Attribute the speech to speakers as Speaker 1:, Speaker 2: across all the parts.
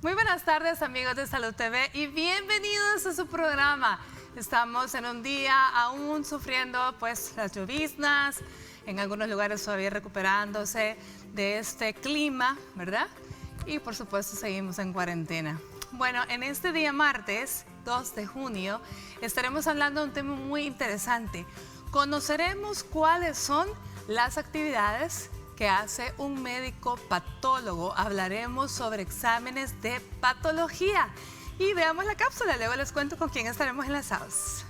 Speaker 1: Muy buenas tardes, amigos de Salud TV, y bienvenidos a su programa. Estamos en un día aún sufriendo pues las lloviznas, en algunos lugares todavía recuperándose de este clima, ¿verdad? Y por supuesto seguimos en cuarentena. Bueno, en este día martes 2 de junio estaremos hablando de un tema muy interesante. Conoceremos cuáles son las actividades que hace un médico patólogo. Hablaremos sobre exámenes de patología. Y veamos la cápsula, luego les cuento con quién estaremos enlazados.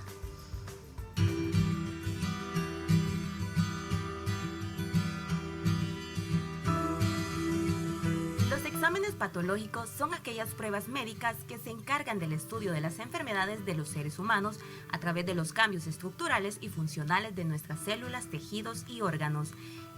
Speaker 2: Los exámenes patológicos son aquellas pruebas médicas que se encargan del estudio de las enfermedades de los seres humanos a través de los cambios estructurales y funcionales de nuestras células, tejidos y órganos.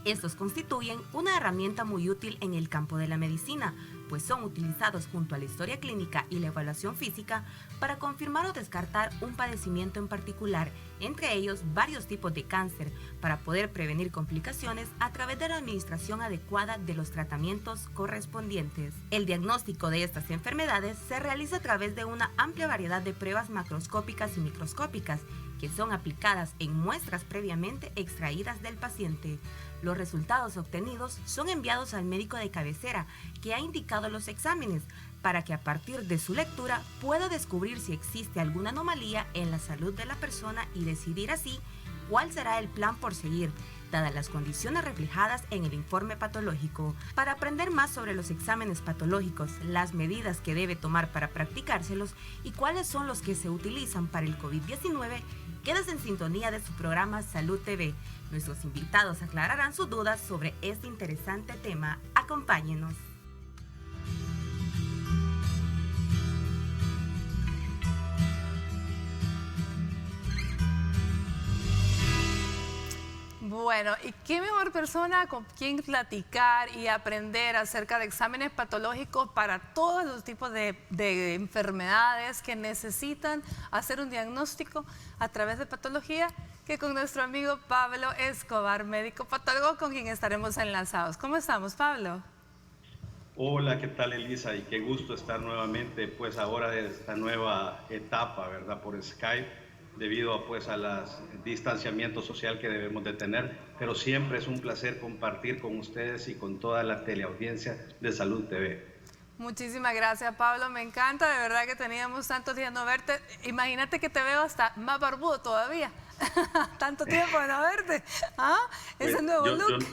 Speaker 2: Estos constituyen una herramienta muy útil en el campo de la medicina, pues son utilizados junto a la historia clínica y la evaluación física para confirmar o descartar un padecimiento en particular, entre ellos varios tipos de cáncer, para poder prevenir complicaciones a través de la administración adecuada de los tratamientos correspondientes. El diagnóstico de estas enfermedades se realiza a través de una amplia variedad de pruebas macroscópicas y microscópicas, que son aplicadas en muestras previamente extraídas del paciente. Los resultados obtenidos son enviados al médico de cabecera, que ha indicado los exámenes, para que a partir de su lectura pueda descubrir si existe alguna anomalía en la salud de la persona y decidir así cuál será el plan por seguir, dadas las condiciones reflejadas en el informe patológico. Para aprender más sobre los exámenes patológicos, las medidas que debe tomar para practicárselos y cuáles son los que se utilizan para el COVID-19, quédate en sintonía de su programa Salud TV. Nuestros invitados aclararán sus dudas sobre este interesante tema. Acompáñenos.
Speaker 1: Bueno, ¿y qué mejor persona con quien platicar y aprender acerca de exámenes patológicos para todos los tipos de enfermedades que necesitan hacer un diagnóstico a través de patología, que con nuestro amigo Pablo Escobar, médico patólogo, con quien estaremos enlazados? ¿Cómo estamos, Pablo?
Speaker 3: Hola, ¿qué tal, Elisa? Y qué gusto estar nuevamente, pues ahora de esta nueva etapa, ¿verdad? Por Skype, debido a, pues, distanciamiento social que debemos de tener, pero siempre es un placer compartir con ustedes y con toda la teleaudiencia de Salud TV.
Speaker 1: Muchísimas gracias, Pablo, me encanta, de verdad que teníamos tantos días no verte. Imagínate que te veo hasta más barbudo todavía, tanto tiempo de no verte. ¿Ah?
Speaker 3: Pues,
Speaker 1: ese nuevo look.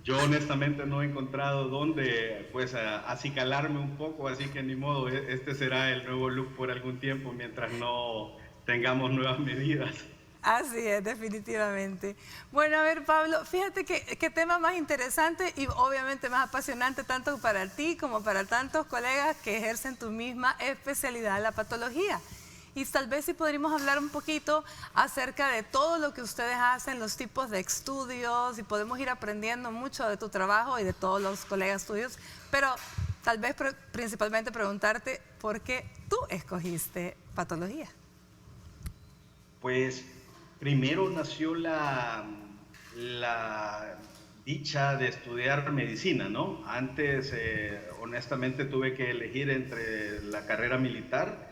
Speaker 3: Yo honestamente no he encontrado dónde pues acicalarme un poco, así que ni modo, este será el nuevo look por algún tiempo mientras no tengamos nuevas medidas.
Speaker 1: Así es, definitivamente. Bueno, a ver, Pablo, fíjate qué tema más interesante y obviamente más apasionante tanto para ti como para tantos colegas que ejercen tu misma especialidad, la patología. Y tal vez si podríamos hablar un poquito acerca de todo lo que ustedes hacen, los tipos de estudios, y podemos ir aprendiendo mucho de tu trabajo y de todos los colegas tuyos, pero tal vez principalmente preguntarte por qué tú escogiste patología.
Speaker 3: Pues primero nació la dicha de estudiar medicina, ¿no? Antes, honestamente, tuve que elegir entre la carrera militar.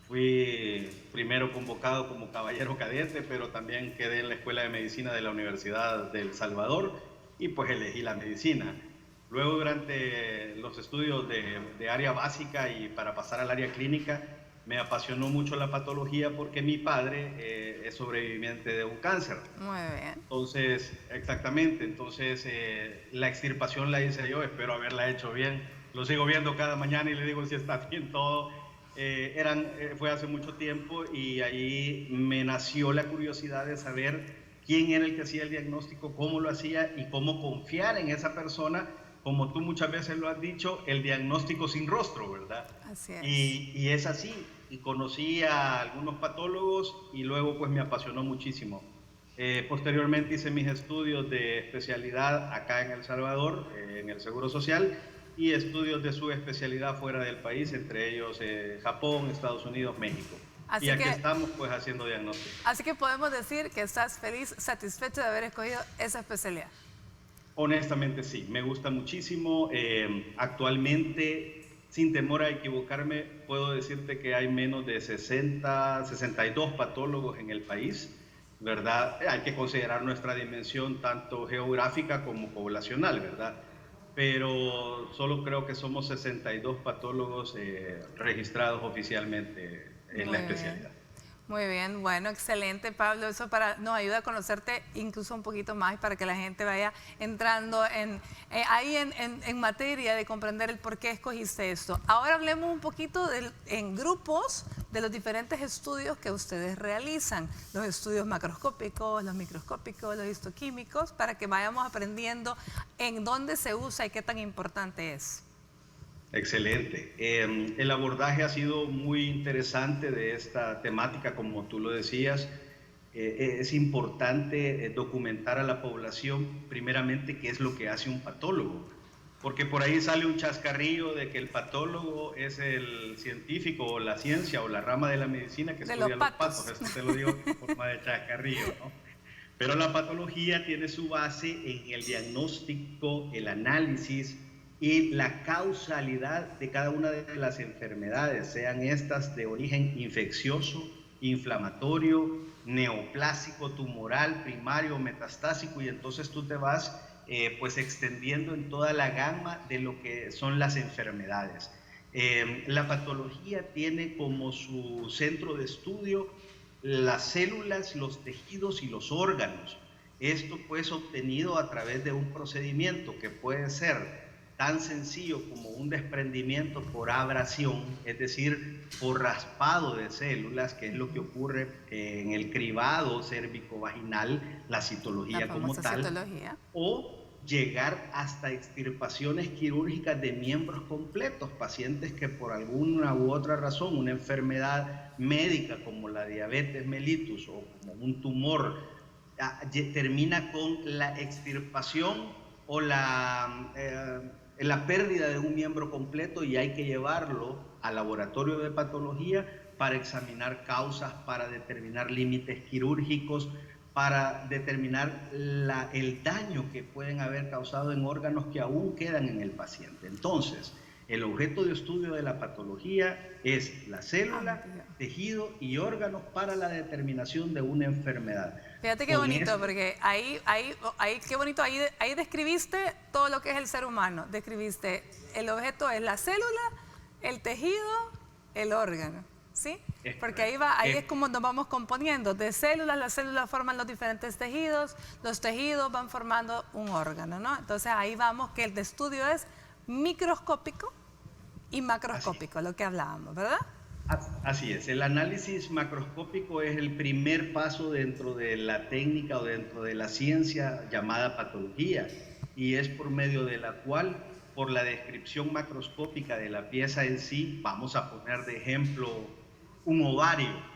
Speaker 3: Fui primero convocado como caballero cadete, pero también quedé en la Escuela de Medicina de la Universidad de El Salvador y pues elegí la medicina. Luego, durante los estudios de área básica y para pasar al área clínica, me apasionó mucho la patología porque mi padre es sobreviviente de un cáncer.
Speaker 1: Muy bien.
Speaker 3: Entonces, exactamente, la extirpación la hice yo, espero haberla hecho bien. Lo sigo viendo cada mañana y le digo si está bien todo. Fue hace mucho tiempo y ahí me nació la curiosidad de saber quién era el que hacía el diagnóstico, cómo lo hacía y cómo confiar en esa persona. Como tú muchas veces lo has dicho, el diagnóstico sin rostro, ¿verdad?
Speaker 1: Así es.
Speaker 3: Y es así. Y conocí a algunos patólogos y luego pues me apasionó muchísimo. Posteriormente hice mis estudios de especialidad acá en El Salvador, en el Seguro Social, y estudios de su especialidad fuera del país, entre ellos Japón, Estados Unidos, México.
Speaker 1: Así
Speaker 3: y aquí
Speaker 1: que,
Speaker 3: estamos pues haciendo diagnóstico.
Speaker 1: Así que podemos decir que estás feliz, satisfecho de haber escogido esa especialidad.
Speaker 3: Honestamente sí, me gusta muchísimo. Actualmente, sin temor a equivocarme, puedo decirte que hay menos de 62 patólogos en el país, ¿verdad? Hay que considerar nuestra dimensión tanto geográfica como poblacional, ¿verdad? Pero solo creo que somos 62 patólogos registrados oficialmente en la especialidad.
Speaker 1: Muy bien, bueno, excelente, Pablo. Eso nos ayuda a conocerte incluso un poquito más para que la gente vaya entrando en materia de comprender el por qué escogiste esto. Ahora hablemos un poquito en grupos de los diferentes estudios que ustedes realizan, los estudios macroscópicos, los microscópicos, los histoquímicos, para que vayamos aprendiendo en dónde se usa y qué tan importante es.
Speaker 3: Excelente. El abordaje ha sido muy interesante de esta temática, como tú lo decías. Es importante documentar a la población, primeramente, qué es lo que hace un patólogo. Porque por ahí sale un chascarrillo de que el patólogo es el científico o la ciencia o la rama de la medicina que estudia los patos. Esto te lo digo en forma de chascarrillo, ¿no? Pero la patología tiene su base en el diagnóstico, el análisis y la causalidad de cada una de las enfermedades, sean estas de origen infeccioso, inflamatorio, neoplásico, tumoral, primario, metastásico, y entonces tú te vas pues extendiendo en toda la gama de lo que son las enfermedades. La patología tiene como su centro de estudio las células, los tejidos y los órganos. Esto pues obtenido a través de un procedimiento que puede ser tan sencillo como un desprendimiento por abrasión, es decir, por raspado de células, que es lo que ocurre en el cribado cérvico-vaginal, la citología como tal, o llegar hasta extirpaciones quirúrgicas de miembros completos, pacientes que por alguna u otra razón, una enfermedad médica como la diabetes mellitus o como un tumor, termina con la extirpación o la pérdida de un miembro completo, y hay que llevarlo al laboratorio de patología para examinar causas, para determinar límites quirúrgicos, para determinar el daño que pueden haber causado en órganos que aún quedan en el paciente. Entonces, el objeto de estudio de la patología es la célula, tejido y órganos para la determinación de una enfermedad.
Speaker 1: Fíjate qué bonito, porque ahí describiste todo lo que es el ser humano. Describiste, el objeto es la célula, el tejido, el órgano, ¿sí? Porque ahí es como nos vamos componiendo. De células, las células forman los diferentes tejidos, los tejidos van formando un órgano, ¿no? Entonces ahí vamos que el estudio es microscópico y macroscópico, lo que hablábamos, ¿verdad?
Speaker 3: Así es, el análisis macroscópico es el primer paso dentro de la técnica o dentro de la ciencia llamada patología, y es por medio de la cual, por la descripción macroscópica de la pieza en sí, vamos a poner de ejemplo un ovario.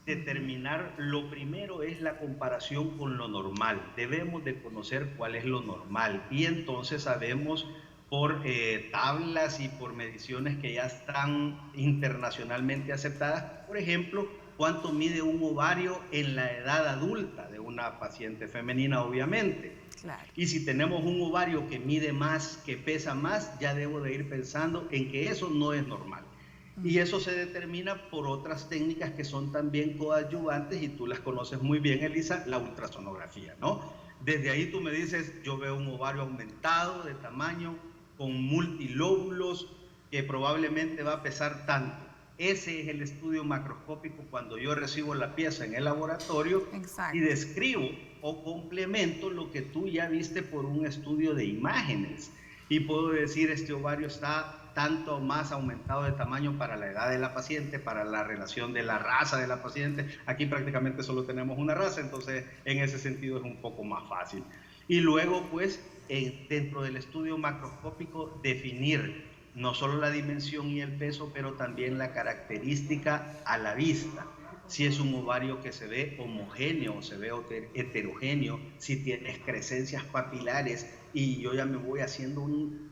Speaker 3: Determinar, lo primero es la comparación con lo normal. Debemos de conocer cuál es lo normal, y entonces sabemos por tablas y por mediciones que ya están internacionalmente aceptadas, por ejemplo, cuánto mide un ovario en la edad adulta de una paciente femenina, obviamente. Claro. Y si tenemos un ovario que mide más, que pesa más, ya debo de ir pensando en que eso no es normal. Y eso se determina por otras técnicas que son también coadyuvantes, y tú las conoces muy bien, Elisa, la ultrasonografía, ¿no? Desde ahí tú me dices, yo veo un ovario aumentado de tamaño, con multilóbulos, que probablemente va a pesar tanto. Ese es el estudio macroscópico cuando yo recibo la pieza en el laboratorio. Exacto. Y describo o complemento lo que tú ya viste por un estudio de imágenes. Y puedo decir, este ovario está tanto más aumentado de tamaño para la edad de la paciente, para la relación de la raza de la paciente. Aquí prácticamente solo tenemos una raza, entonces en ese sentido es un poco más fácil. Y luego, pues, dentro del estudio macroscópico, definir no solo la dimensión y el peso, pero también la característica a la vista. si es un ovario que se ve homogéneo o se ve heterogéneo, si tienes crecencias papilares, y yo ya me voy haciendo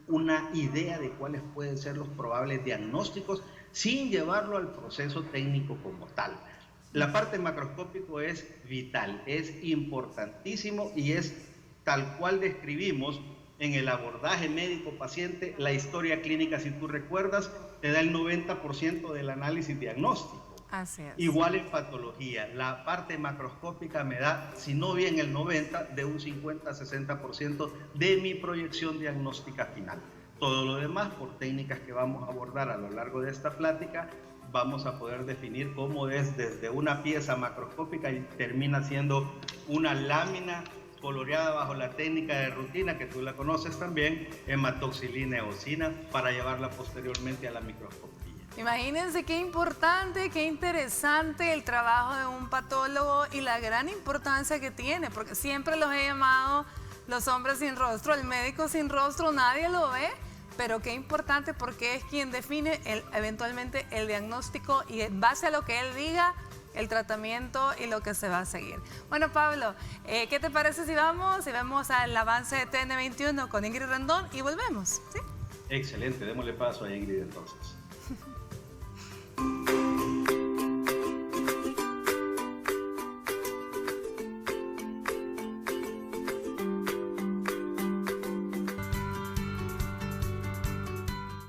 Speaker 3: una idea de cuáles pueden ser los probables diagnósticos sin llevarlo al proceso técnico como tal. La parte macroscópica es vital, es importantísimo y es tal cual describimos en el abordaje médico-paciente. La historia clínica, si tú recuerdas, te da el 90% del análisis diagnóstico.
Speaker 1: Así es.
Speaker 3: Igual en patología, la parte macroscópica me da, si no bien el 90%, de un 50-60% de mi proyección diagnóstica final. Todo lo demás, por técnicas que vamos a abordar a lo largo de esta plática, vamos a poder definir cómo es desde una pieza macroscópica y termina siendo una lámina coloreada bajo la técnica de rutina, que tú la conoces también, hematoxilina eosina, para llevarla posteriormente a la microscopía.
Speaker 1: Imagínense qué importante, qué interesante el trabajo de un patólogo y la gran importancia que tiene, porque siempre los he llamado los hombres sin rostro, el médico sin rostro, nadie lo ve, pero qué importante porque es quien define eventualmente el diagnóstico y en base a lo que él diga, el tratamiento y lo que se va a seguir. Bueno, Pablo, ¿qué te parece si vemos al avance de TN21 con Ingrid Rendón y volvemos? ¿Sí?
Speaker 3: Excelente, démosle paso a Ingrid entonces.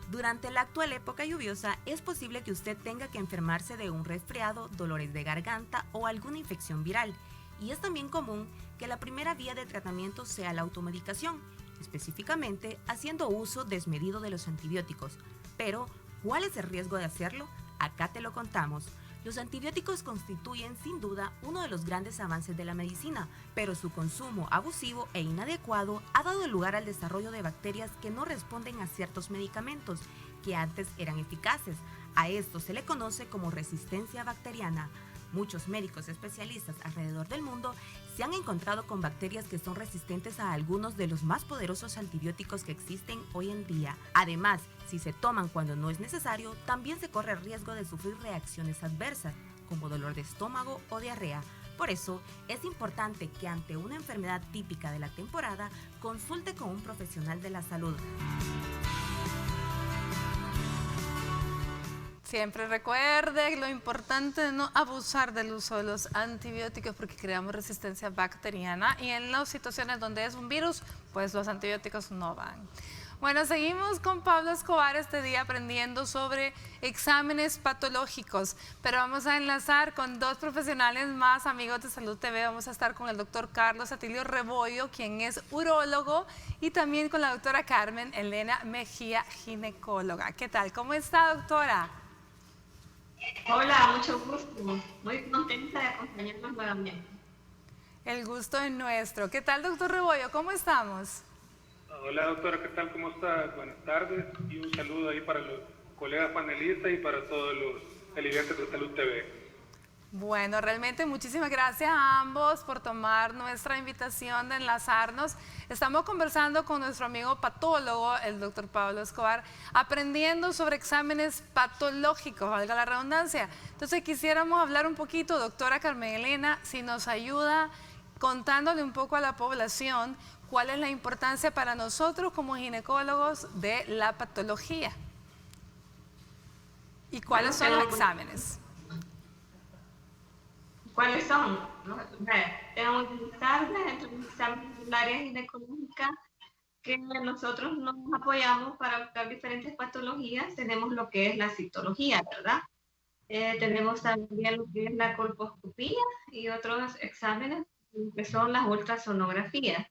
Speaker 2: Durante la actual época lluviosa es posible que usted tenga que enfermarse de un resfriado, dolores de garganta o alguna infección viral. Y es también común que la primera vía de tratamiento sea la automedicación, específicamente haciendo uso desmedido de los antibióticos. Pero, ¿cuál es el riesgo de hacerlo? Acá te lo contamos. Los antibióticos constituyen sin duda uno de los grandes avances de la medicina, pero su consumo abusivo e inadecuado ha dado lugar al desarrollo de bacterias que no responden a ciertos medicamentos que antes eran eficaces. A esto se le conoce como resistencia bacteriana. Muchos médicos especialistas alrededor del mundo se han encontrado con bacterias que son resistentes a algunos de los más poderosos antibióticos que existen hoy en día. Además, si se toman cuando no es necesario, también se corre el riesgo de sufrir reacciones adversas, como dolor de estómago o diarrea. Por eso, es importante que ante una enfermedad típica de la temporada, consulte con un profesional de la salud.
Speaker 1: Siempre recuerde lo importante de no abusar del uso de los antibióticos porque creamos resistencia bacteriana y en las situaciones donde es un virus, pues los antibióticos no van. Bueno, seguimos con Pablo Escobar este día aprendiendo sobre exámenes patológicos, pero vamos a enlazar con dos profesionales más, amigos de Salud TV. Vamos a estar con el doctor Carlos Atilio Rebollo, quien es urólogo, y también con la doctora Carmen Elena Mejía, ginecóloga. ¿Qué tal? ¿Cómo está, doctora?
Speaker 4: Hola, mucho gusto. Muy contenta de acompañarnos nuevamente.
Speaker 1: El gusto es nuestro. ¿Qué tal, doctor Rebollo? ¿Cómo estamos?
Speaker 5: Hola, doctora, ¿qué tal? ¿Cómo está? Buenas tardes y un saludo ahí para los colegas panelistas y para todos los televidentes de Salud TV.
Speaker 1: Bueno, realmente muchísimas gracias a ambos por tomar nuestra invitación de enlazarnos. Estamos conversando con nuestro amigo patólogo, el doctor Pablo Escobar, aprendiendo sobre exámenes patológicos, valga la redundancia. Entonces quisiéramos hablar un poquito, doctora Carmen Elena, si nos ayuda contándole un poco a la población cuál es la importancia para nosotros como ginecólogos de la patología y cuáles son los exámenes.
Speaker 4: ¿Cuáles son? Tenemos entre los exámenes del área ginecológica que nosotros nos apoyamos para buscar diferentes patologías. Tenemos lo que es la citología, ¿verdad? Tenemos también lo que es la colposcopía y otros exámenes que son las ultrasonografías.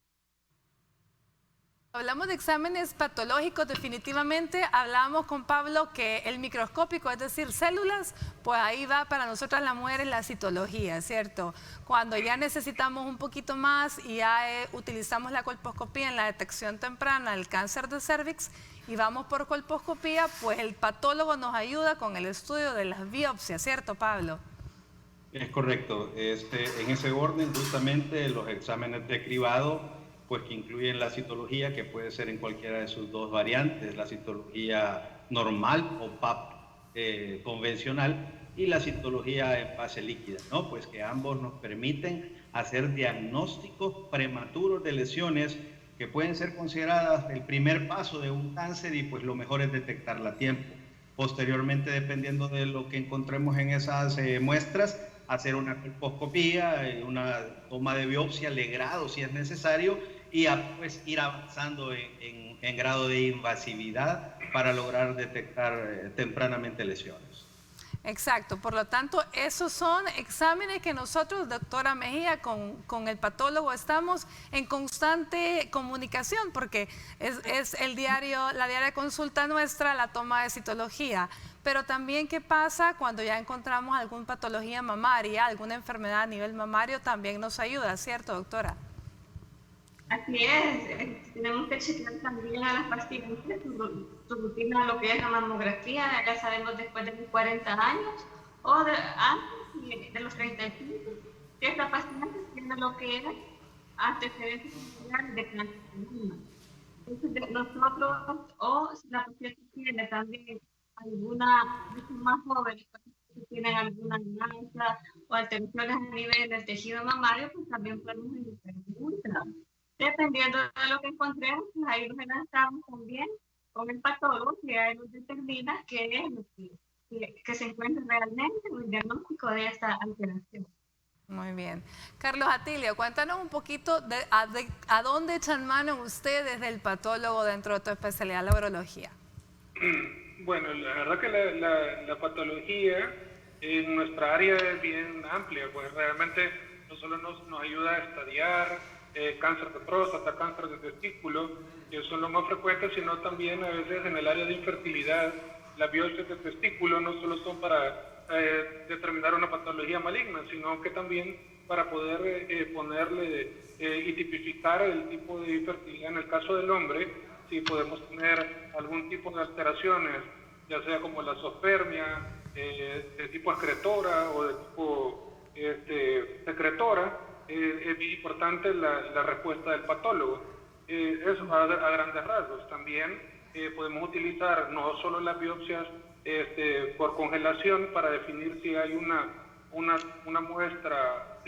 Speaker 1: Hablamos de exámenes patológicos, definitivamente hablamos con Pablo que el microscópico, es decir, células, pues ahí va para nosotras las mujeres la citología, ¿cierto? Cuando ya necesitamos un poquito más y ya utilizamos la colposcopía en la detección temprana del cáncer de cervix y vamos por colposcopía, pues el patólogo nos ayuda con el estudio de las biopsias, ¿cierto, Pablo?
Speaker 3: Es correcto. En ese orden, justamente los exámenes de cribado, pues que incluyen la citología, que puede ser en cualquiera de sus dos variantes, la citología normal o PAP convencional, y la citología en fase líquida, ¿no? Pues que ambos nos permiten hacer diagnósticos prematuros de lesiones que pueden ser consideradas el primer paso de un cáncer, y pues lo mejor es detectarla a tiempo. Posteriormente, dependiendo de lo que encontremos en esas muestras, hacer una colposcopía, una toma de biopsia, legrado si es necesario, y pues ir avanzando en grado de invasividad para lograr detectar tempranamente lesiones.
Speaker 1: Exacto, por lo tanto, esos son exámenes que nosotros, doctora Mejía, con el patólogo estamos en constante comunicación, porque es la diaria consulta nuestra, la toma de citología. Pero también, ¿qué pasa cuando ya encontramos alguna patología mamaria, alguna enfermedad a nivel mamario? También nos ayuda, ¿cierto, doctora?
Speaker 4: Así es, tenemos que chequear también a las pacientes su rutina, lo que es la mamografía, ya sabemos después de los 40 años o antes de los 35, que esta paciente tiene lo que es antecedentes familiares de cáncer de mama. Entonces, nosotros, o si la paciente tiene también alguna, más jóvenes, que tienen alguna mancha o alteraciones a nivel del tejido mamario, pues también podemos iniciar un ultra. Dependiendo de lo que encontremos, pues ahí nos enlazamos también con el patólogo, que ahí nos determina qué es lo que se encuentra realmente en el diagnóstico de esta alteración.
Speaker 1: Muy bien. Carlos Atilio, cuéntanos un poquito a dónde echan mano ustedes del patólogo dentro de tu especialidad, la urología.
Speaker 5: Bueno, la verdad que la patología en nuestra área es bien amplia, pues realmente no solo nos ayuda a estadiar cáncer de próstata, cáncer de testículo, que son los más frecuentes, sino también a veces en el área de infertilidad. Las biopsias de testículo no solo son para determinar una patología maligna, sino que también para poder ponerle y tipificar el tipo de infertilidad. En el caso del hombre, si podemos tener algún tipo de alteraciones, ya sea como la zoospermia, de tipo excretora o de tipo secretora, es bien importante la respuesta del patólogo. Eso a grandes rasgos. También podemos utilizar no solo las biopsias por congelación para definir si hay una muestra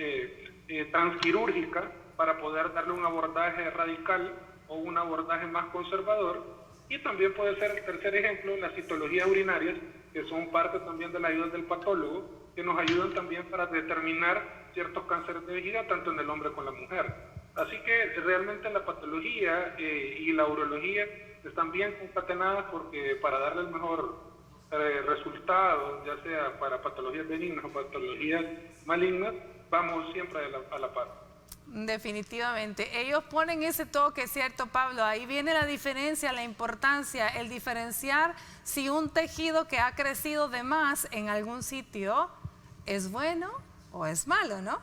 Speaker 5: transquirúrgica para poder darle un abordaje radical o un abordaje más conservador. Y también puede ser, el tercer ejemplo, las citologías urinarias, que son parte también de la ayuda del patólogo, que nos ayudan también para determinar ciertos cánceres de vejiga, tanto en el hombre como en la mujer. Así que realmente la patología y la urología están bien concatenadas, porque para darle el mejor resultado, ya sea para patologías benignas o patologías malignas, vamos siempre a la par.
Speaker 1: Definitivamente. Ellos ponen ese toque, ¿cierto, Pablo? Ahí viene la diferencia, la importancia, el diferenciar si un tejido que ha crecido de más en algún sitio es bueno o es malo, ¿no?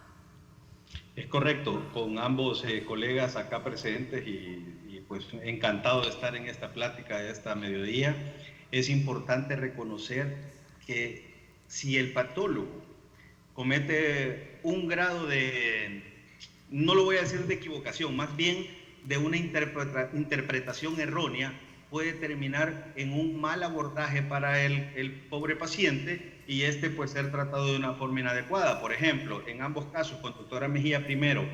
Speaker 3: Es correcto, con ambos colegas acá presentes y pues encantado de estar en esta plática de esta mediodía. Es importante reconocer que si el patólogo comete un grado de, no lo voy a decir de equivocación, más bien de una interpretación errónea, puede terminar en un mal abordaje para el pobre paciente, y pues ser tratado de una forma inadecuada. Por ejemplo, en ambos casos, con doctora Mejía primero,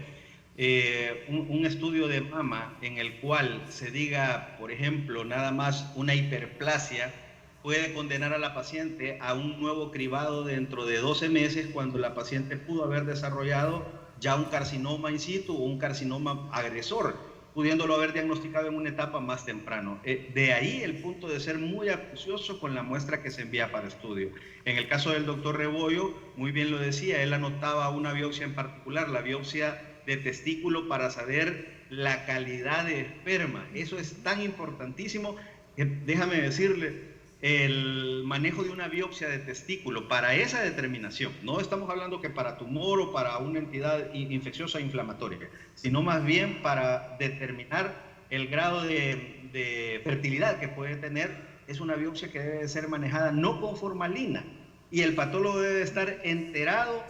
Speaker 3: un estudio de mama en el cual se diga, por ejemplo, nada más una hiperplasia, puede condenar a la paciente a un nuevo cribado dentro de 12 meses, cuando la paciente pudo haber desarrollado ya un carcinoma in situ o un carcinoma agresor, pudiéndolo haber diagnosticado en una etapa más temprano. De ahí el punto de ser muy acucioso con la muestra que se envía para estudio. En el caso del doctor Rebollo, muy bien lo decía, él anotaba una biopsia en particular, la biopsia de testículo, para saber la calidad de esperma. Eso es tan importantísimo que, déjame decirle, el manejo de una biopsia de testículo para esa determinación, no estamos hablando que para tumor o para una entidad infecciosa inflamatoria, sino más bien para determinar el grado de fertilidad que puede tener, es una biopsia que debe ser manejada no con formalina, y el patólogo debe estar enterado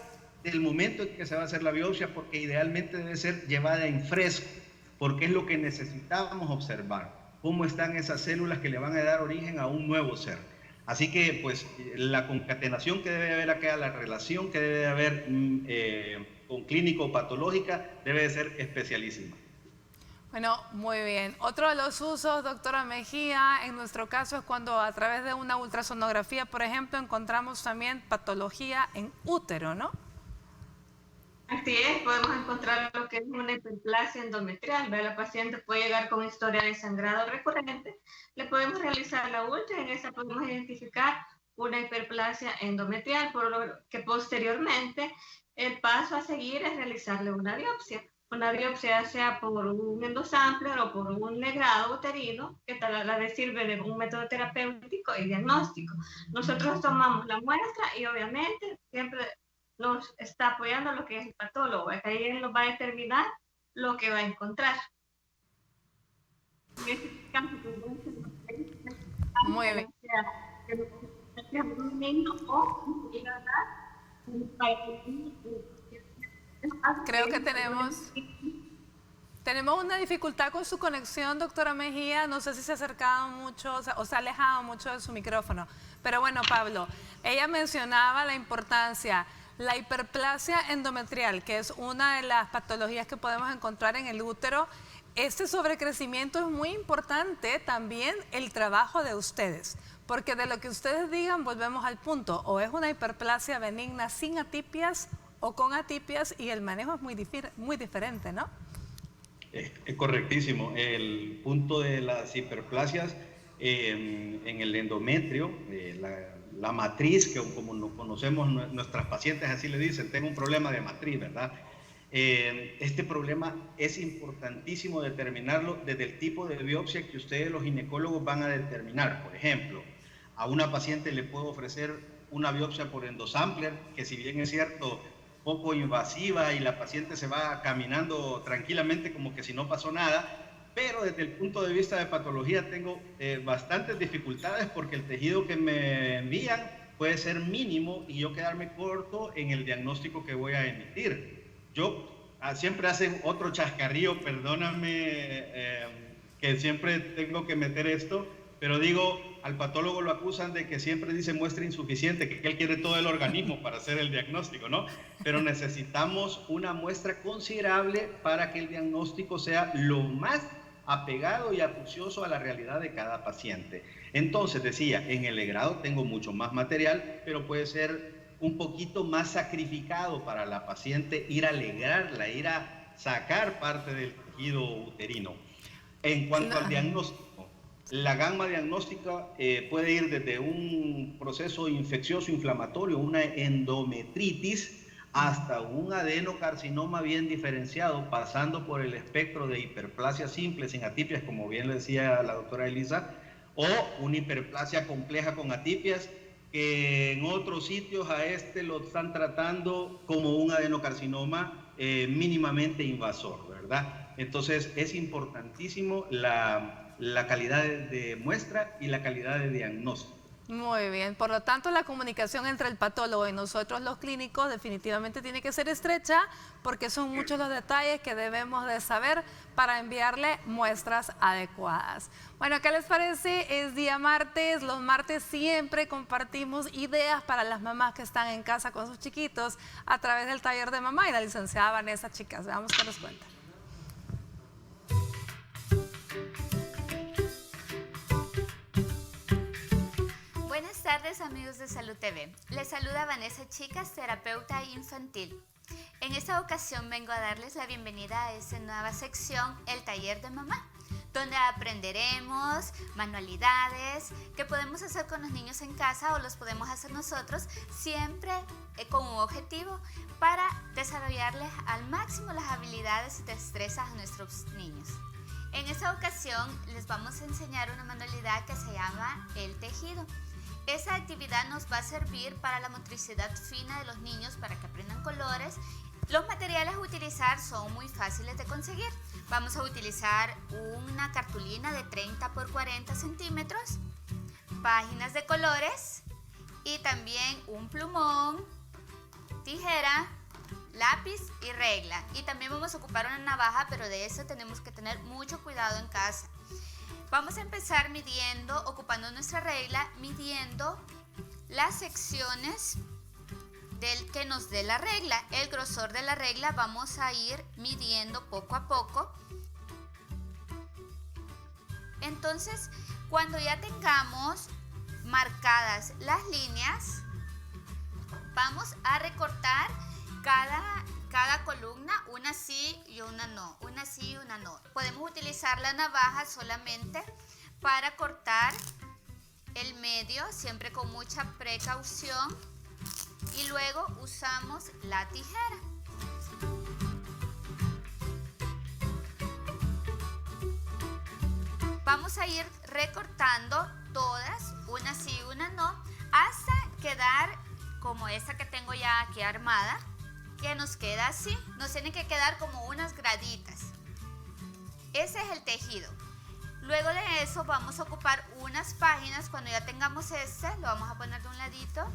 Speaker 3: del momento en que se va a hacer la biopsia, porque idealmente debe ser llevada en fresco, porque es lo que necesitábamos observar, cómo están esas células que le van a dar origen a un nuevo ser. Así que pues la concatenación que debe haber acá, la relación que debe haber con clínico o patológica debe de ser especialísima.
Speaker 1: Bueno, muy bien. Otro de los usos, doctora Mejía, en nuestro caso es cuando a través de una ultrasonografía, por ejemplo, encontramos también patología en útero, ¿no?
Speaker 4: Así es, podemos encontrar lo que es una hiperplasia endometrial. La paciente puede llegar con historia de sangrado recurrente. Le podemos realizar la ultra y en esa podemos identificar una hiperplasia endometrial, por lo que posteriormente el paso a seguir es realizarle una biopsia. Una biopsia sea por un endosampler o por un legrado uterino, que tal vez sirve de un método terapéutico y diagnóstico. Nosotros tomamos la muestra y obviamente siempre nos está apoyando lo que es el patólogo, es que ahí él nos va a determinar lo que va a encontrar. En este caso,
Speaker 1: muy bien. Creo que tenemos una dificultad con su conexión, doctora Mejía. No sé si se ha acercado mucho o se ha alejado mucho de su micrófono. Pero bueno, Pablo, ella mencionaba la importancia. La hiperplasia endometrial, que es una de las patologías que podemos encontrar en el útero, este sobrecrecimiento es muy importante también el trabajo de ustedes, porque de lo que ustedes digan volvemos al punto, o es una hiperplasia benigna sin atipias o con atipias y el manejo es muy diferente, ¿no?
Speaker 3: Es correctísimo. El punto de las hiperplasias en el endometrio, la matriz, que como nos conocemos nuestras pacientes así le dicen, tengo un problema de matriz, ¿verdad? Este problema es importantísimo determinarlo desde el tipo de biopsia que ustedes los ginecólogos van a determinar. Por ejemplo, a una paciente le puedo ofrecer una biopsia por endosampler, que si bien es cierto, poco invasiva y la paciente se va caminando tranquilamente como que si no pasó nada, pero desde el punto de vista de patología tengo bastantes dificultades porque el tejido que me envían puede ser mínimo y yo quedarme corto en el diagnóstico que voy a emitir. Yo siempre hacen otro chascarrillo, perdóname que siempre tengo que meter esto, pero digo, al patólogo lo acusan de que siempre dice muestra insuficiente, que él quiere todo el organismo para hacer el diagnóstico, ¿no? Pero necesitamos una muestra considerable para que el diagnóstico sea lo más apegado y acucioso a la realidad de cada paciente. Entonces, decía, en el legrado tengo mucho más material, pero puede ser un poquito más sacrificado para la paciente ir a legrarla, ir a sacar parte del tejido uterino. En cuanto al diagnóstico, la gama diagnóstica puede ir desde un proceso infeccioso inflamatorio, una endometritis, hasta un adenocarcinoma bien diferenciado, pasando por el espectro de hiperplasia simple sin atipias, como bien le decía la doctora Elisa, o una hiperplasia compleja con atipias, que en otros sitios a este lo están tratando como un adenocarcinoma mínimamente invasor, ¿verdad? Entonces es importantísimo la calidad de muestra y la calidad de diagnóstico.
Speaker 1: Muy bien, por lo tanto la comunicación entre el patólogo y nosotros los clínicos definitivamente tiene que ser estrecha porque son muchos los detalles que debemos de saber para enviarle muestras adecuadas. Bueno, ¿qué les parece? Es día martes, los martes siempre compartimos ideas para las mamás que están en casa con sus chiquitos a través del taller de mamá y la licenciada Vanessa, chicas, veamos qué nos cuenta.
Speaker 6: Buenas tardes amigos de Salud TV, les saluda Vanessa Chicas, terapeuta infantil. En esta ocasión vengo a darles la bienvenida a esta nueva sección, el taller de mamá, donde aprenderemos manualidades que podemos hacer con los niños en casa o los podemos hacer nosotros, siempre con un objetivo para desarrollarles al máximo las habilidades y destrezas a nuestros niños. En esta ocasión les vamos a enseñar una manualidad que se llama el tejido. Esa actividad nos va a servir para la motricidad fina de los niños, para que aprendan colores. Los materiales a utilizar son muy fáciles de conseguir. Vamos a utilizar una cartulina de 30 por 40 centímetros, páginas de colores y también un plumón, tijera, lápiz y regla. Y también vamos a ocupar una navaja, pero de eso tenemos que tener mucho cuidado en casa. Vamos a empezar midiendo, ocupando nuestra regla, midiendo las secciones del que nos dé la regla. El grosor de la regla vamos a ir midiendo poco a poco. Entonces, cuando ya tengamos marcadas las líneas, vamos a recortar cada columna, una sí y una no, una sí y una no. Podemos utilizar la navaja solamente para cortar el medio, siempre con mucha precaución, y luego usamos la tijera. Vamos a ir recortando todas, una sí y una no, hasta quedar como esta que tengo ya aquí armada, que nos queda así. Nos tienen que quedar como unas graditas. Ese es el tejido. Luego de eso vamos a ocupar unas páginas. Cuando ya tengamos este, lo vamos a poner de un ladito.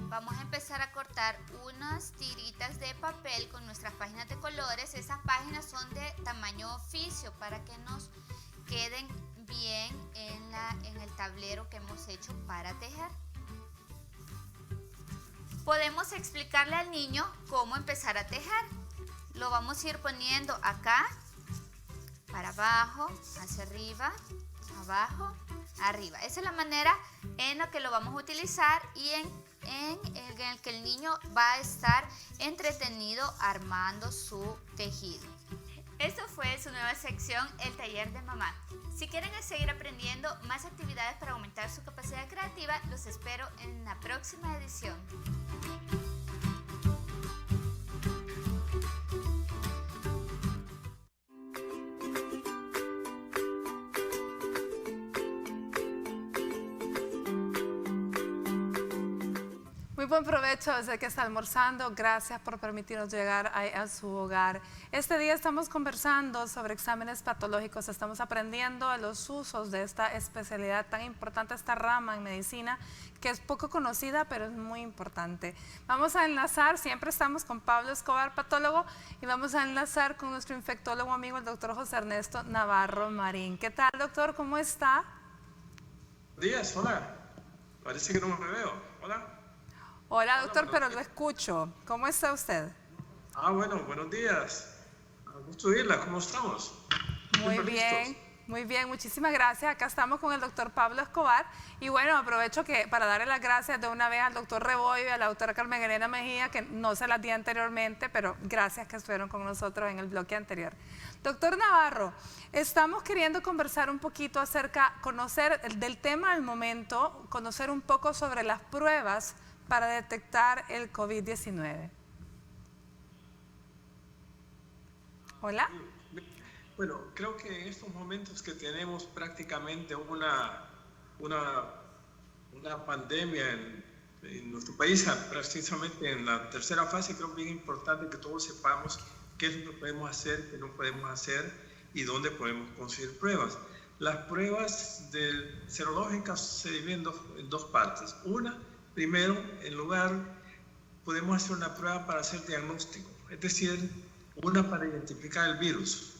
Speaker 6: Vamos a empezar a cortar unas tiritas de papel con nuestras páginas de colores. Esas páginas son de tamaño oficio para que nos queden bien en el tablero que hemos hecho para tejer. Podemos explicarle al niño cómo empezar a tejer. Lo vamos a ir poniendo acá, para abajo, hacia arriba, abajo, arriba. Esa es la manera en la que lo vamos a utilizar y en el que el niño va a estar entretenido armando su tejido. Esto fue su nueva sección, el taller de mamá. Si quieren seguir aprendiendo más actividades para aumentar su capacidad creativa, los espero en la próxima edición.
Speaker 1: Muy buen provecho desde que está almorzando. Gracias por permitirnos llegar a su hogar. Este día estamos conversando sobre exámenes patológicos. Estamos aprendiendo los usos de esta especialidad tan importante, esta rama en medicina, que es poco conocida, pero es muy importante. Vamos a enlazar, siempre estamos con Pablo Escobar, patólogo, y vamos a enlazar con nuestro infectólogo amigo, el doctor José Ernesto Navarro Marín. ¿Qué tal, doctor? ¿Cómo está?
Speaker 7: Buenos días, hola. Parece que no me veo. Hola.
Speaker 1: Hola, doctor, pero lo escucho. ¿Cómo está usted?
Speaker 7: Bueno, buenos días. Gusto oírla, ¿cómo estamos?
Speaker 1: Muy bien, muy bien, muchísimas gracias. Acá estamos con el doctor Pablo Escobar. Y bueno, aprovecho para darle las gracias de una vez al doctor Rebollo y a la doctora Carmen Elena Mejía, que no se las di anteriormente, pero gracias que estuvieron con nosotros en el bloque anterior. Doctor Navarro, estamos queriendo conversar un poquito conocer del tema al momento, conocer un poco sobre las pruebas para detectar el COVID-19. Hola.
Speaker 7: Bueno, creo que en estos momentos que tenemos prácticamente una pandemia en nuestro país, precisamente en la tercera fase, creo que es importante que todos sepamos qué es lo que podemos hacer, qué no podemos hacer y dónde podemos conseguir pruebas. Las pruebas serológicas se dividen en dos partes. Una, primero, podemos hacer una prueba para hacer diagnóstico, es decir, una para identificar el virus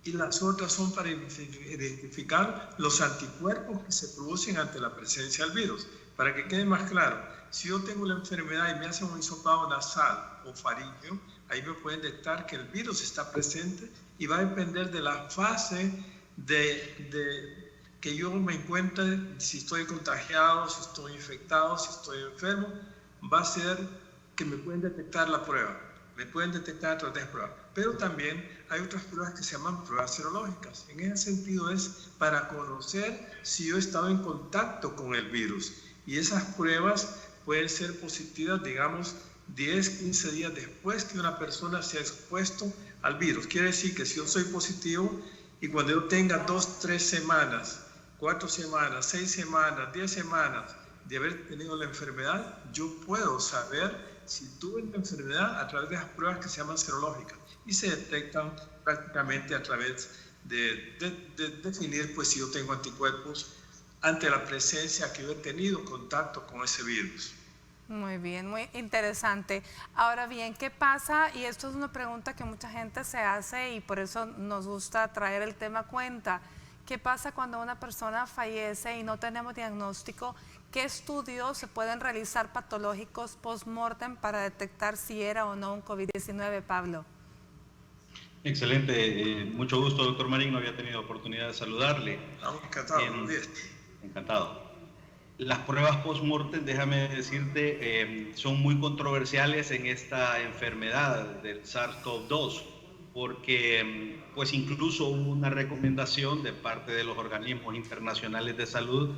Speaker 7: y las otras son para identificar los anticuerpos que se producen ante la presencia del virus. Para que quede más claro, si yo tengo la enfermedad y me hacen un hisopado nasal o faríngeo, ahí me pueden detectar que el virus está presente y va a depender de la fase que yo me encuentre, si estoy contagiado, si estoy infectado, si estoy enfermo, va a ser que me pueden detectar la prueba, me pueden detectar a través de pruebas. Pero también hay otras pruebas que se llaman pruebas serológicas. En ese sentido es para conocer si yo he estado en contacto con el virus. Y esas pruebas pueden ser positivas, digamos, 10, 15 días después que una persona se ha expuesto al virus. Quiere decir que si yo soy positivo y cuando yo tenga 2, 3 semanas, 4 semanas, 6 semanas, 10 semanas de haber tenido la enfermedad, yo puedo saber si tuve la enfermedad a través de las pruebas que se llaman serológicas y se detectan prácticamente a través de definir pues si yo tengo anticuerpos ante la presencia que yo he tenido contacto con ese virus.
Speaker 1: Muy bien, muy interesante. Ahora bien, ¿qué pasa? Y esto es una pregunta que mucha gente se hace y por eso nos gusta traer el tema a cuenta. ¿Qué pasa cuando una persona fallece y no tenemos diagnóstico? ¿Qué estudios se pueden realizar patológicos post-mortem para detectar si era o no un COVID-19, Pablo?
Speaker 3: Excelente, mucho gusto, doctor Marín, no había tenido oportunidad de saludarle.
Speaker 7: Encantado.
Speaker 3: Encantado. Las pruebas post-mortem, déjame decirte, son muy controversiales en esta enfermedad del SARS-CoV-2, porque pues incluso hubo una recomendación de parte de los organismos internacionales de salud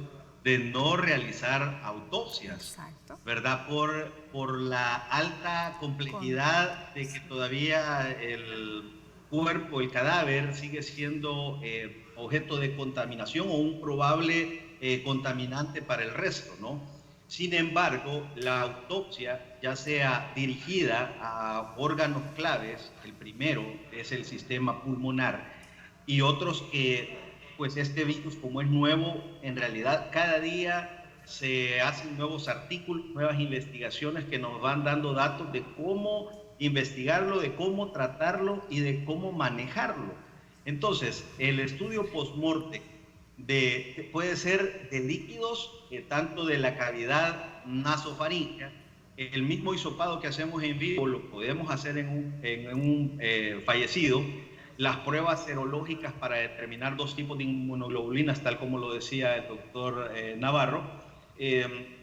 Speaker 3: de no realizar autopsias, ¿verdad? Por la alta complejidad de que todavía el cuerpo, el cadáver, sigue siendo objeto de contaminación o un probable contaminante para el resto, ¿no? Sin embargo, la autopsia, ya sea dirigida a órganos claves, el primero es el sistema pulmonar, y otros que, pues este virus como es nuevo, en realidad cada día se hacen nuevos artículos, nuevas investigaciones que nos van dando datos de cómo investigarlo, de cómo tratarlo y de cómo manejarlo. Entonces, el estudio post-mortem puede ser de líquidos, tanto de la cavidad nasofaríngea. El mismo hisopado que hacemos en vivo lo podemos hacer en un fallecido. Las pruebas serológicas para determinar dos tipos de inmunoglobulinas, tal como lo decía el doctor Navarro,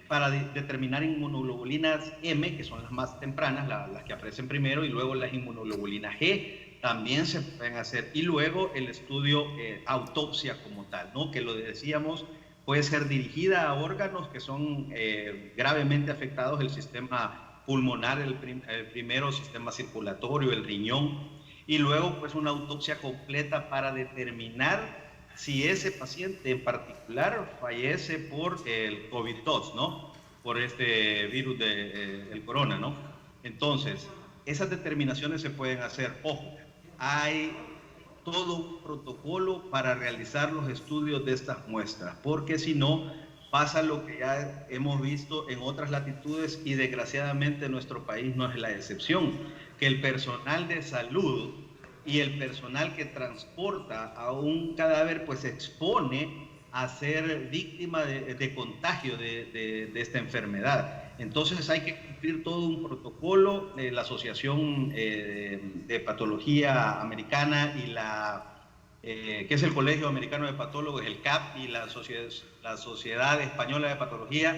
Speaker 3: para determinar inmunoglobulinas M, que son las más tempranas, las que aparecen primero, y luego las inmunoglobulinas G, también se pueden hacer, y luego el estudio autopsia como tal, ¿no? Que lo decíamos, puede ser dirigida a órganos que son gravemente afectados, el sistema pulmonar, el primero, sistema circulatorio, el riñón, y luego pues una autopsia completa para determinar si ese paciente en particular fallece por el COVID-2, ¿no? Por este virus del corona, ¿no? Entonces, esas determinaciones se pueden hacer. Ojo, hay todo un protocolo para realizar los estudios de estas muestras, porque si no, pasa lo que ya hemos visto en otras latitudes y desgraciadamente nuestro país no es la excepción, que el personal de salud y el personal que transporta a un cadáver pues se expone a ser víctima de contagio de esta enfermedad. Entonces hay que cumplir todo un protocolo. La Asociación de Patología Americana y que es el Colegio Americano de Patólogos, el CAP, y la Sociedad Española de Patología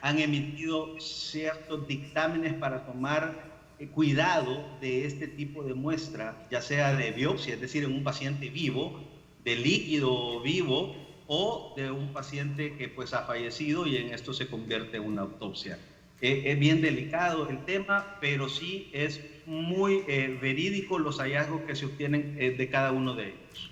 Speaker 3: han emitido ciertos dictámenes para tomar cuidado de este tipo de muestra, ya sea de biopsia, es decir, en un paciente vivo, de líquido vivo, o de un paciente que pues ha fallecido y en esto se convierte en una autopsia. Es bien delicado el tema, pero sí es muy verídico los hallazgos que se obtienen de cada uno de ellos.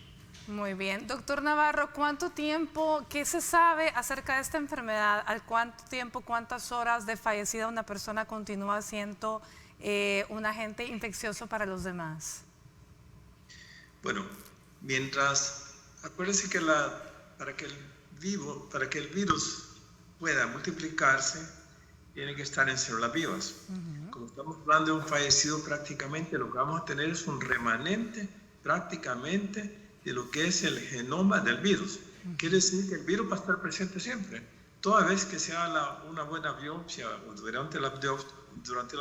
Speaker 1: Muy bien. Doctor Navarro, ¿cuánto tiempo, qué se sabe acerca de esta enfermedad? ¿Al cuánto tiempo, cuántas horas de fallecida una persona continúa siendo un agente infeccioso para los demás?
Speaker 7: Bueno, acuérdense que para que el virus pueda multiplicarse, tiene que estar en células vivas. Como estamos hablando de un fallecido, prácticamente lo que vamos a tener es un remanente prácticamente de lo que es el genoma del virus. Quiere decir que el virus va a estar presente siempre. Toda vez que se haga una buena biopsia o durante la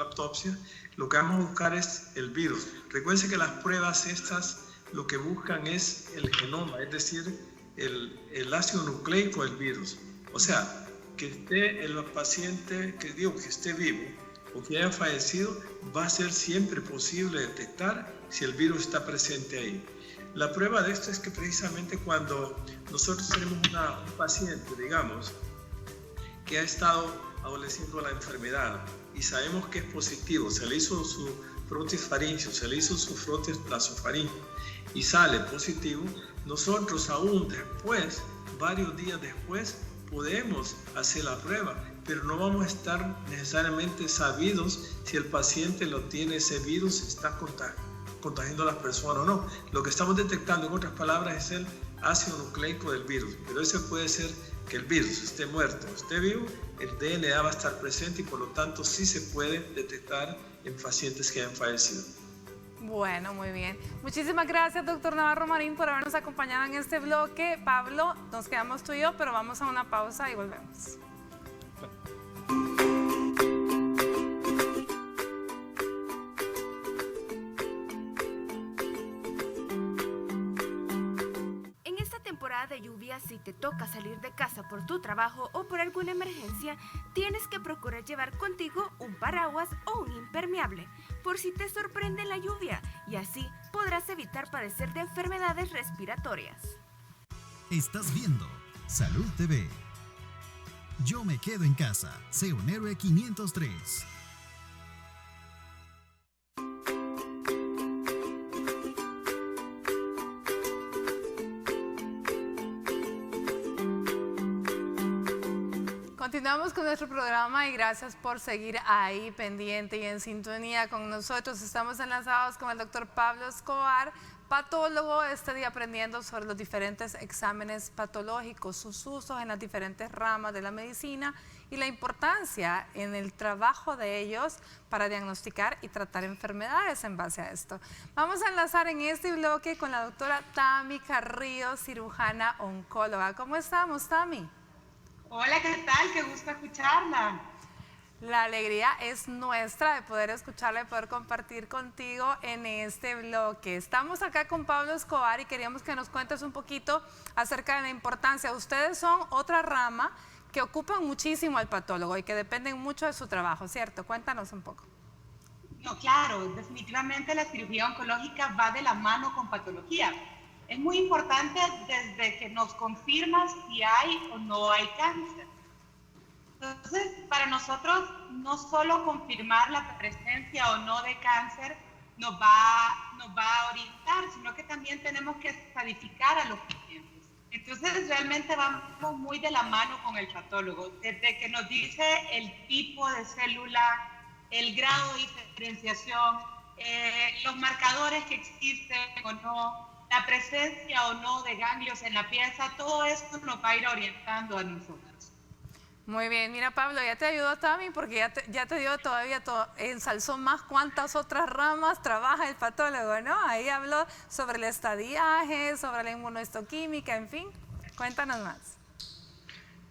Speaker 7: autopsia, lo que vamos a buscar es el virus. Recuerden que las pruebas estas lo que buscan es el genoma, es decir, el ácido nucleico del virus. O sea, que esté el paciente, que esté vivo o que haya fallecido, va a ser siempre posible detectar si el virus está presente ahí. La prueba de esto es que precisamente cuando nosotros tenemos un paciente, digamos, que ha estado adoleciendo la enfermedad y sabemos que es positivo, se le hizo su frotis faríngeo, se le hizo su frotis nasofaríngeo y sale positivo, nosotros aún después, varios días después, podemos hacer la prueba, pero no vamos a estar necesariamente sabidos si el paciente lo tiene, ese virus está contagiando a las personas o no. Lo que estamos detectando, en otras palabras, es el ácido nucleico del virus, pero eso puede ser que el virus esté muerto o esté vivo, el DNA va a estar presente y por lo tanto sí se puede detectar en pacientes que han fallecido.
Speaker 1: Bueno, muy bien. Muchísimas gracias, doctor Navarro Marín, por habernos acompañado en este bloque. Pablo, nos quedamos tú y yo, pero vamos a una pausa y volvemos.
Speaker 2: De lluvia, si te toca salir de casa por tu trabajo o por alguna emergencia, tienes que procurar llevar contigo un paraguas o un impermeable, por si te sorprende la lluvia, y así podrás evitar padecer de enfermedades respiratorias.
Speaker 8: Estás viendo Salud TV. Yo me quedo en casa. Sé un héroe 503.
Speaker 1: Continuamos con nuestro programa y gracias por seguir ahí pendiente y en sintonía con nosotros. Estamos enlazados con el doctor Pablo Escobar, patólogo, este día aprendiendo sobre los diferentes exámenes patológicos, sus usos en las diferentes ramas de la medicina y la importancia en el trabajo de ellos para diagnosticar y tratar enfermedades en base a esto. Vamos a enlazar en este bloque con la doctora Tami Carrillo, cirujana oncóloga. ¿Cómo estamos, Tami?
Speaker 9: Hola, ¿qué tal? Qué gusto escucharla.
Speaker 1: La alegría es nuestra de poder escucharla y poder compartir contigo en este bloque. Estamos acá con Pablo Escobar y queríamos que nos cuentes un poquito acerca de la importancia. Ustedes son otra rama que ocupan muchísimo al patólogo y que dependen mucho de su trabajo, ¿cierto? Cuéntanos un poco.
Speaker 9: No, claro, definitivamente la cirugía oncológica va de la mano con patología. Es muy importante desde que nos confirma si hay o no hay cáncer. Entonces, para nosotros, no solo confirmar la presencia o no de cáncer nos va a orientar, sino que también tenemos que estadificar a los pacientes. Entonces, realmente vamos muy de la mano con el patólogo, desde que nos dice el tipo de célula, el grado de diferenciación, los marcadores que existen o no, la presencia o no de ganglios en la pieza, todo esto nos va a ir orientando a nosotros.
Speaker 1: Muy bien, mira Pablo, ya te ayudó Tami porque ya te dio todavía, ensalzó más cuántas otras ramas trabaja el patólogo, ¿no? Ahí habló sobre el estadiaje, sobre la inmunohistoquímica, en fin, cuéntanos más.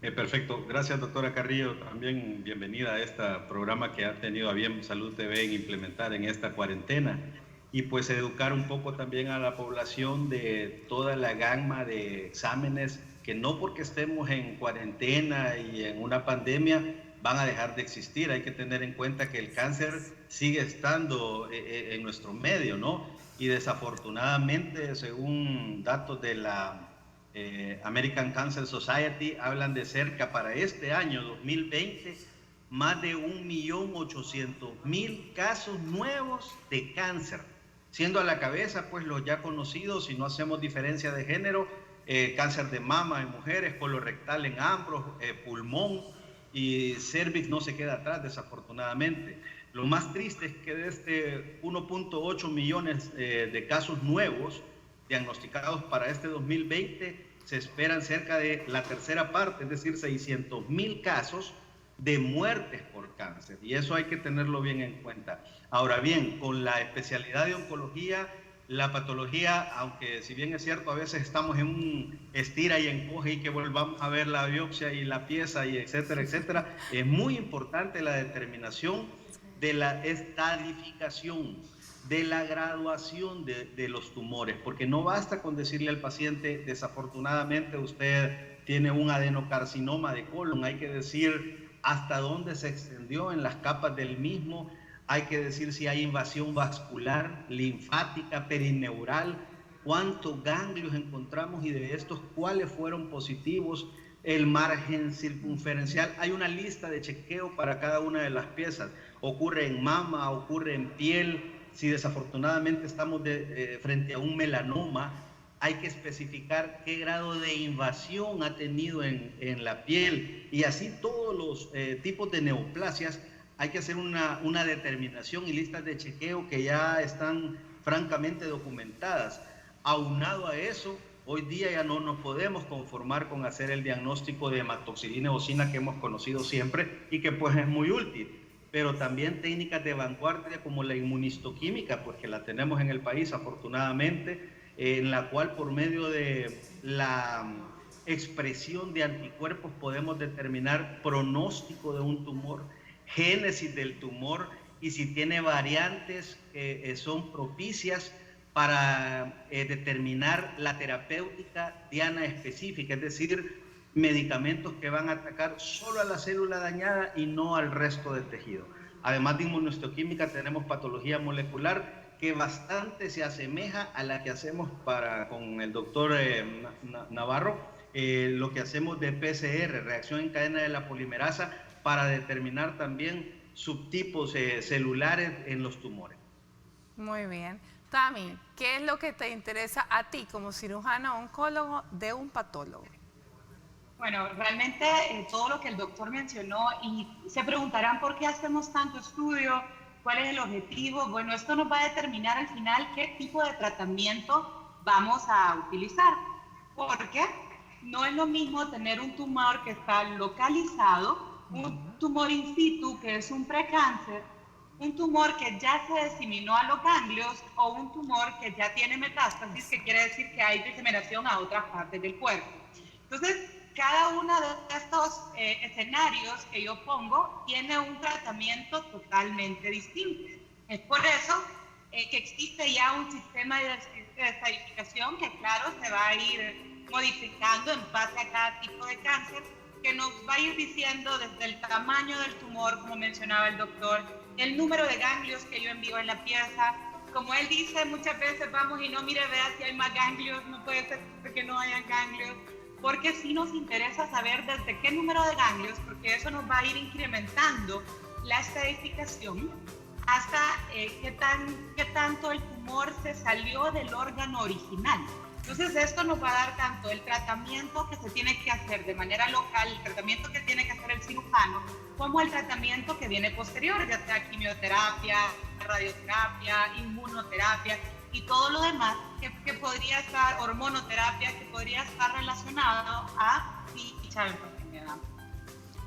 Speaker 3: Perfecto, gracias doctora Carrillo, también bienvenida a este programa que ha tenido a bien Salud TV en implementar en esta cuarentena. Y pues educar un poco también a la población de toda la gama de exámenes que no porque estemos en cuarentena y en una pandemia van a dejar de existir. Hay que tener en cuenta que el cáncer sigue estando en nuestro medio, ¿no? Y desafortunadamente, según datos de la American Cancer Society, hablan de cerca para este año 2020 más de 1.800.000 casos nuevos de cáncer, siendo a la cabeza pues los ya conocidos, si no hacemos diferencia de género, cáncer de mama en mujeres, colorectal en ambos, pulmón y cervix no se queda atrás desafortunadamente. Lo más triste es que de este 1.8 millones de casos nuevos diagnosticados para este 2020 se esperan cerca de la tercera parte, es decir 600.000 casos de muertes por cáncer, y eso hay que tenerlo bien en cuenta. Ahora bien, con la especialidad de oncología, la patología, aunque si bien es cierto a veces estamos en un estira y encoge y que volvamos a ver la biopsia y la pieza y etcétera, etcétera, es muy importante la determinación de la estadificación, de la graduación de los tumores, porque no basta con decirle al paciente, desafortunadamente usted tiene un adenocarcinoma de colon, hay que decir hasta dónde se extendió en las capas del mismo, hay que decir si hay invasión vascular, linfática, perineural, cuántos ganglios encontramos y de estos cuáles fueron positivos, el margen circunferencial. Hay una lista de chequeo para cada una de las piezas. Ocurre en mama, ocurre en piel. Si desafortunadamente estamos frente a un melanoma, hay que especificar qué grado de invasión ha tenido en la piel, y así todos los tipos de neoplasias. Hay que hacer una determinación y listas de chequeo que ya están francamente documentadas. Aunado a eso, Hoy día ya no nos podemos conformar con hacer el diagnóstico de hematoxilina eosina que hemos conocido siempre y que pues es muy útil, pero también técnicas de vanguardia como la inmunistoquímica, pues que la tenemos en el país afortunadamente, en la cual por medio de la expresión de anticuerpos podemos determinar pronóstico de un tumor, génesis del tumor y si tiene variantes que son propicias para determinar la terapéutica diana específica, es decir, medicamentos que van a atacar solo a la célula dañada y no al resto del tejido. Además de inmunohistoquímica, tenemos patología molecular que bastante se asemeja a la que hacemos con el doctor Navarro, lo que hacemos de PCR, reacción en cadena de la polimerasa, para determinar también subtipos celulares en los tumores.
Speaker 1: Muy bien. Tami, ¿qué es lo que te interesa a ti como cirujano oncólogo de un patólogo?
Speaker 9: Bueno, realmente todo lo que el doctor mencionó, y se preguntarán por qué hacemos tanto estudio, cuál es el objetivo. Bueno, esto nos va a determinar al final qué tipo de tratamiento vamos a utilizar, porque no es lo mismo tener un tumor que está localizado, un tumor in situ que es un precáncer, un tumor que ya se diseminó a los ganglios o un tumor que ya tiene metástasis, que quiere decir que hay diseminación a otras partes del cuerpo. Entonces, cada uno de estos escenarios que yo pongo tiene un tratamiento totalmente distinto. Es por eso que existe ya un sistema de estadificación que, claro, se va a ir modificando en base a cada tipo de cáncer, que nos va a ir diciendo desde el tamaño del tumor, como mencionaba el doctor, el número de ganglios que yo envío en la pieza. Como él dice, muchas veces vamos y no, mire, vea si hay más ganglios, no puede ser que no hayan ganglios, porque sí nos interesa saber desde qué número de ganglios, porque eso nos va a ir incrementando la estadificación hasta qué tanto el tumor se salió del órgano original. Entonces esto nos va a dar tanto el tratamiento que se tiene que hacer de manera local, el tratamiento que tiene que hacer el cirujano, como el tratamiento que viene posterior, ya sea quimioterapia, radioterapia, inmunoterapia y todo lo demás que podría estar, hormonoterapia, que podría estar relacionado a dicha enfermedad.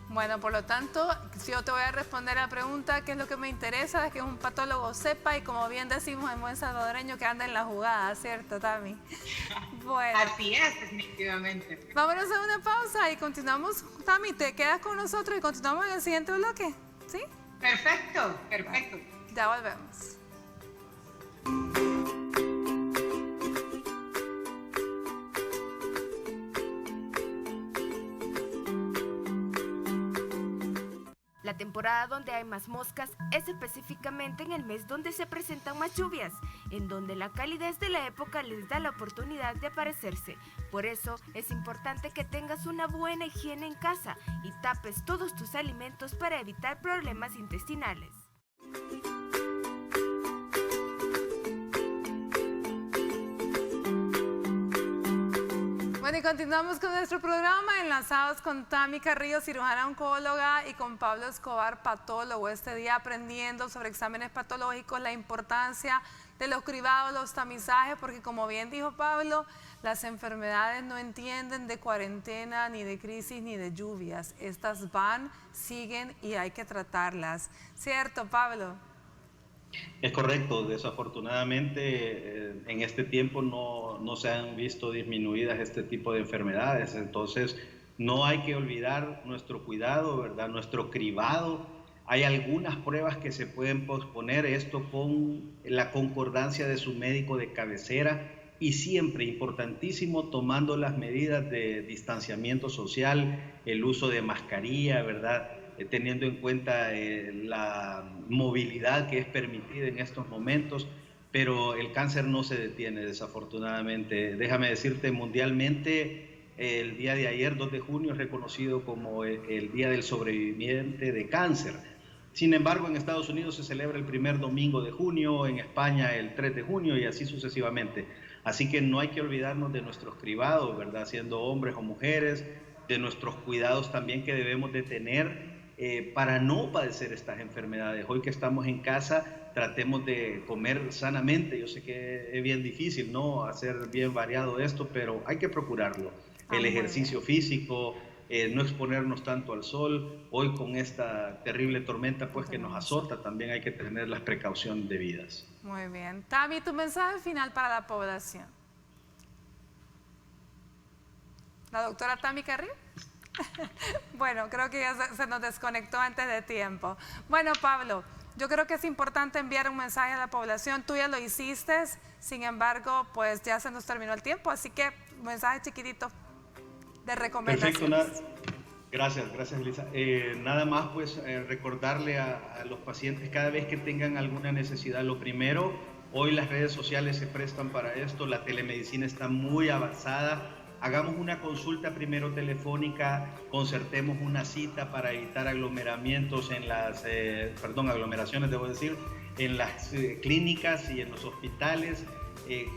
Speaker 1: Bueno, por lo tanto, si yo te voy a responder a la pregunta, ¿qué es lo que me interesa? Es que un patólogo sepa y, como bien decimos en buen salvadoreño, que anda en la jugada, ¿cierto, Tami? Bueno.
Speaker 9: Así es, definitivamente.
Speaker 1: Vámonos a una pausa y continuamos. Tami, ¿te quedas con nosotros y continuamos en el siguiente bloque? ¿Sí?
Speaker 9: Perfecto, perfecto.
Speaker 1: Ya volvemos.
Speaker 2: La temporada donde hay más moscas es específicamente en el mes donde se presentan más lluvias, en donde la calidez de la época les da la oportunidad de aparecerse. Por eso es importante que tengas una buena higiene en casa y tapes todos tus alimentos para evitar problemas intestinales.
Speaker 1: Bueno, y continuamos con nuestro programa, enlazados con Tami Carrillo, cirujana oncóloga, y con Pablo Escobar, patólogo. Este día aprendiendo sobre exámenes patológicos, la importancia de los cribados, los tamizajes, porque como bien dijo Pablo, las enfermedades no entienden de cuarentena, ni de crisis, ni de lluvias. Estas van, siguen y hay que tratarlas. ¿Cierto, Pablo?
Speaker 3: Es correcto, desafortunadamente en este tiempo no se han visto disminuidas este tipo de enfermedades, entonces no hay que olvidar nuestro cuidado, ¿verdad? Nuestro cribado. Hay algunas pruebas que se pueden posponer, esto con la concordancia de su médico de cabecera, y siempre importantísimo tomando las medidas de distanciamiento social, el uso de mascarilla, ¿verdad? Teniendo en cuenta la movilidad que es permitida en estos momentos, pero el cáncer no se detiene, desafortunadamente. Déjame decirte, mundialmente, el día de ayer, 2 de junio, es reconocido como el Día del Sobreviviente de Cáncer. Sin embargo, en Estados Unidos se celebra el primer domingo de junio, en España el 3 de junio y así sucesivamente. Así que no hay que olvidarnos de nuestros cribados, ¿verdad? Siendo hombres o mujeres, de nuestros cuidados también que debemos de tener para no padecer estas enfermedades. Hoy que estamos en casa, tratemos de comer sanamente. Yo sé que es bien difícil, ¿no? Hacer bien variado esto, pero hay que procurarlo. El ejercicio físico, no exponernos tanto al sol. Hoy con esta terrible tormenta pues que nos azota, también hay que tener las precauciones debidas.
Speaker 1: Muy bien. Tami, tu mensaje final para la población. ¿La doctora Tami Carrillo? Bueno, creo que ya se nos desconectó antes de tiempo. Bueno, Pablo, yo creo que es importante enviar un mensaje a la población. Tú ya lo hiciste, sin embargo, pues ya se nos terminó el tiempo, así que un mensaje chiquitito de recomendaciones.
Speaker 3: Perfecto, gracias Elisa. Nada más pues recordarle a los pacientes cada vez que tengan alguna necesidad. Lo primero, hoy las redes sociales se prestan para esto, la telemedicina está muy avanzada. Hagamos una consulta primero telefónica, concertemos una cita para evitar aglomeramientos en las, aglomeraciones debo decir, en las clínicas y en los hospitales.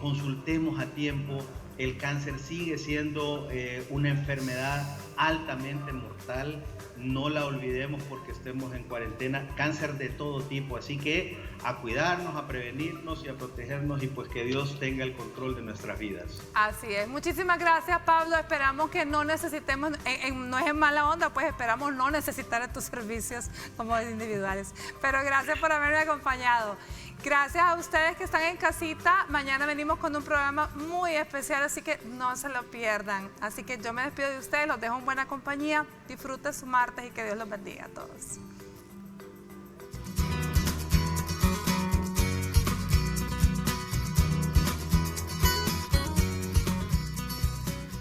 Speaker 3: Consultemos a tiempo. El cáncer sigue siendo una enfermedad altamente mortal. No la olvidemos porque estemos en cuarentena. Cáncer de todo tipo. Así que a cuidarnos, a prevenirnos y a protegernos, y pues que Dios tenga el control de nuestras vidas.
Speaker 1: Así es. Muchísimas gracias, Pablo. Esperamos que no necesitemos, no es en mala onda, pues esperamos no necesitar tus servicios como individuales. Pero gracias por haberme acompañado. Gracias a ustedes que están en casita. Mañana venimos con un programa muy especial, así que no se lo pierdan. Así que yo me despido de ustedes, los dejo en buena compañía. Disfruten su martes y que Dios los bendiga a todos.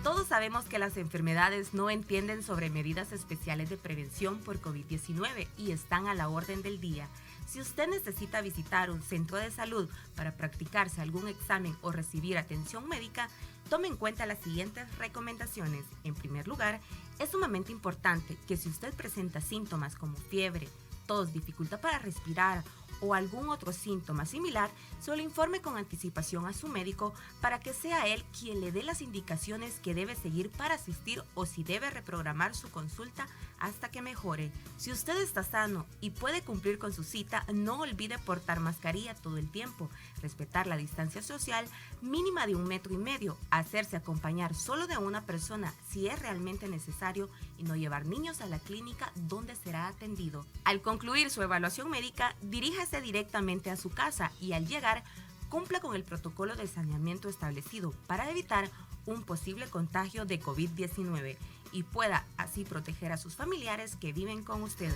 Speaker 2: Todos sabemos que las enfermedades no entienden sobre medidas especiales de prevención por COVID-19 y están a la orden del día. Si usted necesita visitar un centro de salud para practicarse algún examen o recibir atención médica, tome en cuenta las siguientes recomendaciones. En primer lugar, es sumamente importante que si usted presenta síntomas como fiebre, tos, dificultad para respirar o algún otro síntoma similar, se lo informe con anticipación a su médico para que sea él quien le dé las indicaciones que debe seguir para asistir o si debe reprogramar su consulta hasta que mejore. Si usted está sano y puede cumplir con su cita, no olvide portar mascarilla todo el tiempo, respetar la distancia social mínima de 1,5 metros, hacerse acompañar solo de una persona si es realmente necesario y no llevar niños a la clínica donde será atendido. Al concluir su evaluación médica, diríjase directamente a su casa y al llegar, cumpla con el protocolo de saneamiento establecido para evitar un posible contagio de COVID-19 y pueda así proteger a sus familiares que viven con usted.